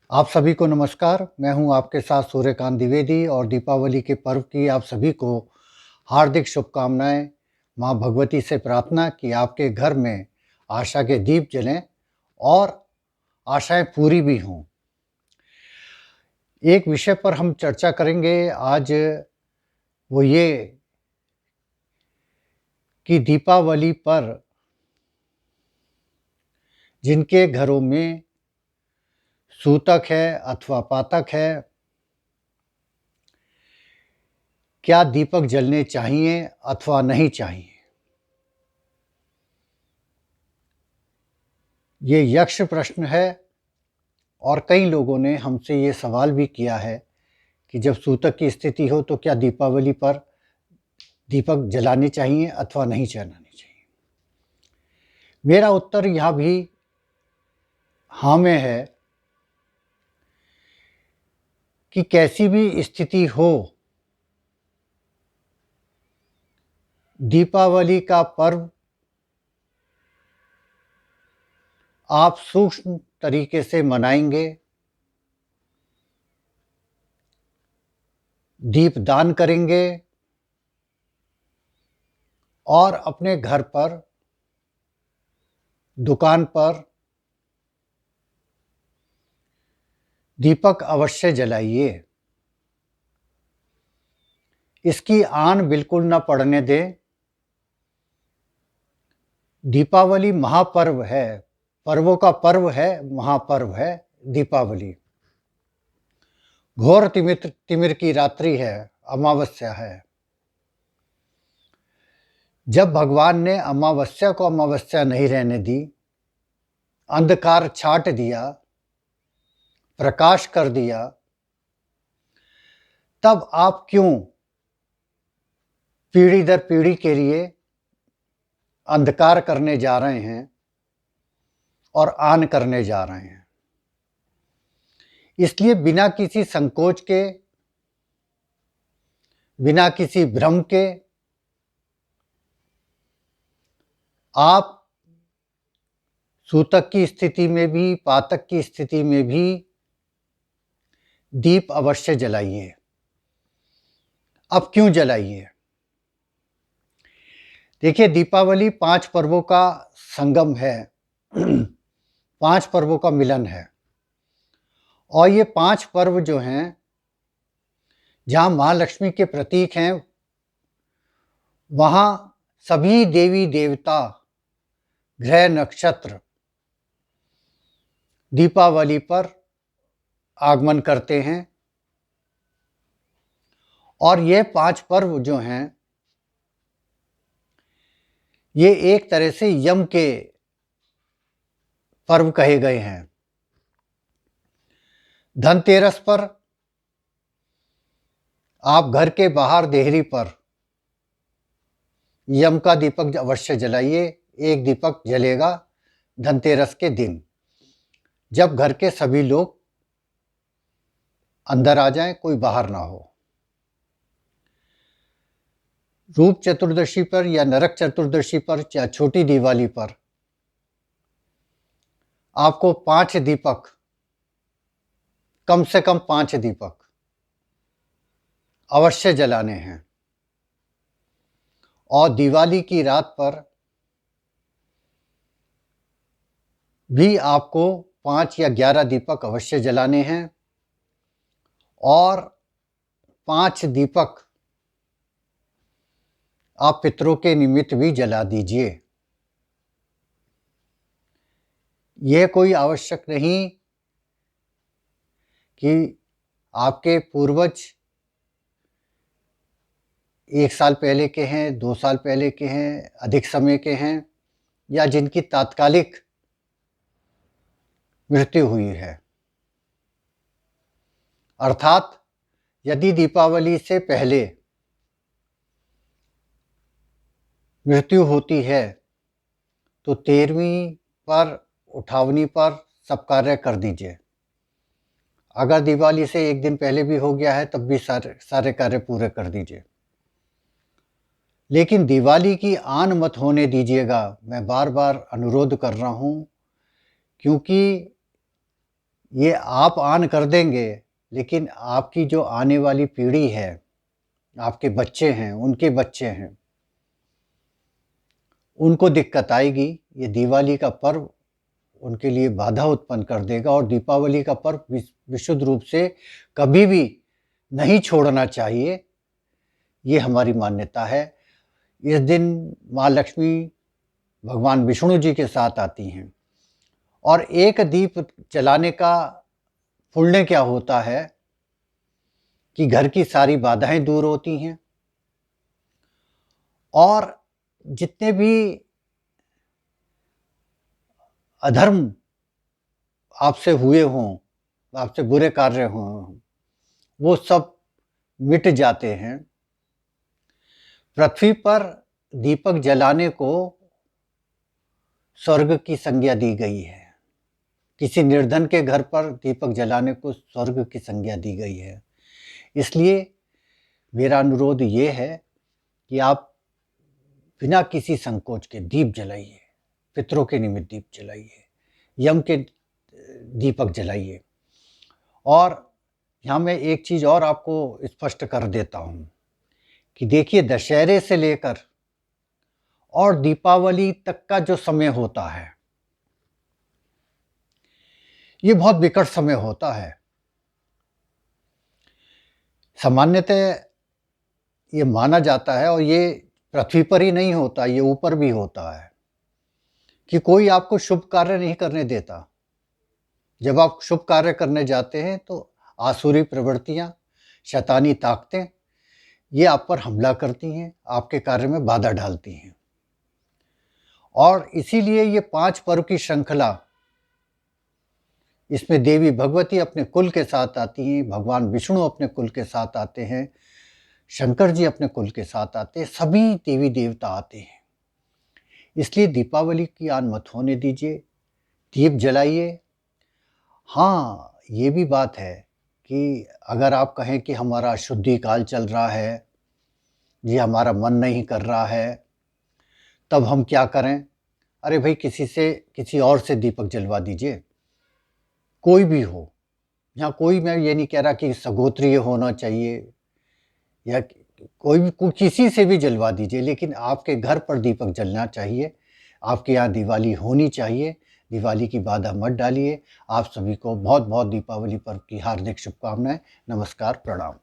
आप सभी को नमस्कार। मैं हूं आपके साथ सूर्यकांत द्विवेदी और दीपावली के पर्व की आप सभी को हार्दिक शुभकामनाएं। मां भगवती से प्रार्थना कि आपके घर में आशा के दीप जलें और आशाएं पूरी भी हों। एक विषय पर हम चर्चा करेंगे आज, वो ये कि दीपावली पर जिनके घरों में सूतक है अथवा पातक है, क्या दीपक जलने चाहिए अथवा नहीं चाहिए। ये यक्ष प्रश्न है और कई लोगों ने हमसे ये सवाल भी किया है कि जब सूतक की स्थिति हो तो क्या दीपावली पर दीपक जलाने चाहिए अथवा नहीं जलाने चाहिए। मेरा उत्तर यहाँ भी हाँ में है कि कैसी भी स्थिति हो, दीपावली का पर्व आप सूक्ष्म तरीके से मनाएंगे, दीप दान करेंगे और अपने घर पर, दुकान पर दीपक अवश्य जलाइए। इसकी आन बिल्कुल न पड़ने दें। दीपावली महापर्व है, पर्वों का पर्व है, महापर्व है दीपावली। घोर तिमिर की रात्रि है, अमावस्या है। जब भगवान ने अमावस्या को अमावस्या नहीं रहने दी, अंधकार छाट दिया, प्रकाश कर दिया, तब आप क्यों पीढ़ी दर पीढ़ी के लिए अंधकार करने जा रहे हैं और आन करने जा रहे हैं। इसलिए बिना किसी संकोच के, बिना किसी भ्रम के आप सूतक की स्थिति में भी, पातक की स्थिति में भी दीप अवश्य जलाइए। अब क्यों जलाइए? देखिए, दीपावली 5 पर्वों का संगम है, 5 पर्वों का मिलन है। और ये 5 पर्व जो हैं, जहाँ महालक्ष्मी के प्रतीक हैं, वहाँ सभी देवी देवता, ग्रह नक्षत्र दीपावली पर आगमन करते हैं। और ये 5 पर्व जो हैं, ये एक तरह से यम के पर्व कहे गए हैं। धनतेरस पर आप घर के बाहर देहरी पर यम का दीपक अवश्य जलाइए। एक दीपक जलेगा धनतेरस के दिन, जब घर के सभी लोग अंदर आ जाएं, कोई बाहर ना हो। रूप चतुर्दशी पर या नरक चतुर्दशी पर या छोटी दिवाली पर आपको 5 दीपक, कम से कम 5 दीपक अवश्य जलाने हैं। और दिवाली की रात पर भी आपको 5 या 11 दीपक अवश्य जलाने हैं। और 5 दीपक आप पितरों के निमित्त भी जला दीजिए। यह कोई आवश्यक नहीं कि आपके पूर्वज 1 साल पहले के हैं, 2 साल पहले के हैं, अधिक समय के हैं, या जिनकी तात्कालिक मृत्यु हुई है। अर्थात यदि दीपावली से पहले मृत्यु होती है तो 13वीं पर, उठावनी पर सब कार्य कर दीजिए। अगर दिवाली से 1 दिन पहले भी हो गया है तब भी सारे कार्य पूरे कर दीजिए। लेकिन दिवाली की आन मत होने दीजिएगा, मैं बार बार अनुरोध कर रहा हूँ, क्योंकि ये आप ऑन कर देंगे, लेकिन आपकी जो आने वाली पीढ़ी है, आपके बच्चे हैं, उनके बच्चे हैं, उनको दिक्कत आएगी। ये दिवाली का पर्व उनके लिए बाधा उत्पन्न कर देगा और दीपावली का पर्व विशुद्ध रूप से कभी भी नहीं छोड़ना चाहिए। ये हमारी मान्यता है। इस दिन माँ लक्ष्मी भगवान विष्णु जी के साथ आती हैं और एक दीप जलाने का पुण्य क्या होता है कि घर की सारी बाधाएं दूर होती हैं और जितने भी अधर्म आपसे हुए हों, आपसे बुरे कार्य हों, वो सब मिट जाते हैं। पृथ्वी पर दीपक जलाने को स्वर्ग की संज्ञा दी गई है। किसी निर्धन के घर पर दीपक जलाने को स्वर्ग की संज्ञा दी गई है। इसलिए मेरा अनुरोध ये है कि आप बिना किसी संकोच के दीप जलाइए, पितरों के निमित्त दीप जलाइए, यम के दीपक जलाइए। और यहाँ मैं एक चीज़ और आपको स्पष्ट कर देता हूँ कि देखिए, दशहरे से लेकर और दीपावली तक का जो समय होता है, ये बहुत विकट समय होता है। सामान्यतः ये माना जाता है, और ये पृथ्वी पर ही नहीं होता, ये ऊपर भी होता है, कि कोई आपको शुभ कार्य नहीं करने देता। जब आप शुभ कार्य करने जाते हैं तो आसुरी प्रवृत्तियाँ, शैतानी ताकतें, ये आप पर हमला करती हैं, आपके कार्य में बाधा डालती हैं। और इसीलिए ये 5 पर्व की श्रृंखला, इसमें देवी भगवती अपने कुल के साथ आती हैं, भगवान विष्णु अपने कुल के साथ आते हैं, शंकर जी अपने कुल के साथ आते हैं, सभी देवी देवता आते हैं। इसलिए दीपावली की आन मत होने दीजिए, दीप जलाइए। हाँ, ये भी बात है कि अगर आप कहें कि हमारा अशुद्धि काल चल रहा है, जी हमारा मन नहीं कर रहा है, तब हम क्या करें? अरे भाई, किसी और से दीपक जलवा दीजिए, कोई भी हो। यहाँ कोई, मैं ये नहीं कह रहा कि सगोत्रीय होना चाहिए, या कोई भी, किसी से भी जलवा दीजिए, लेकिन आपके घर पर दीपक जलना चाहिए। आपके यहाँ दिवाली होनी चाहिए। दिवाली की बाधा मत डालिए। आप सभी को बहुत बहुत दीपावली पर्व की हार्दिक शुभकामनाएं। नमस्कार, प्रणाम।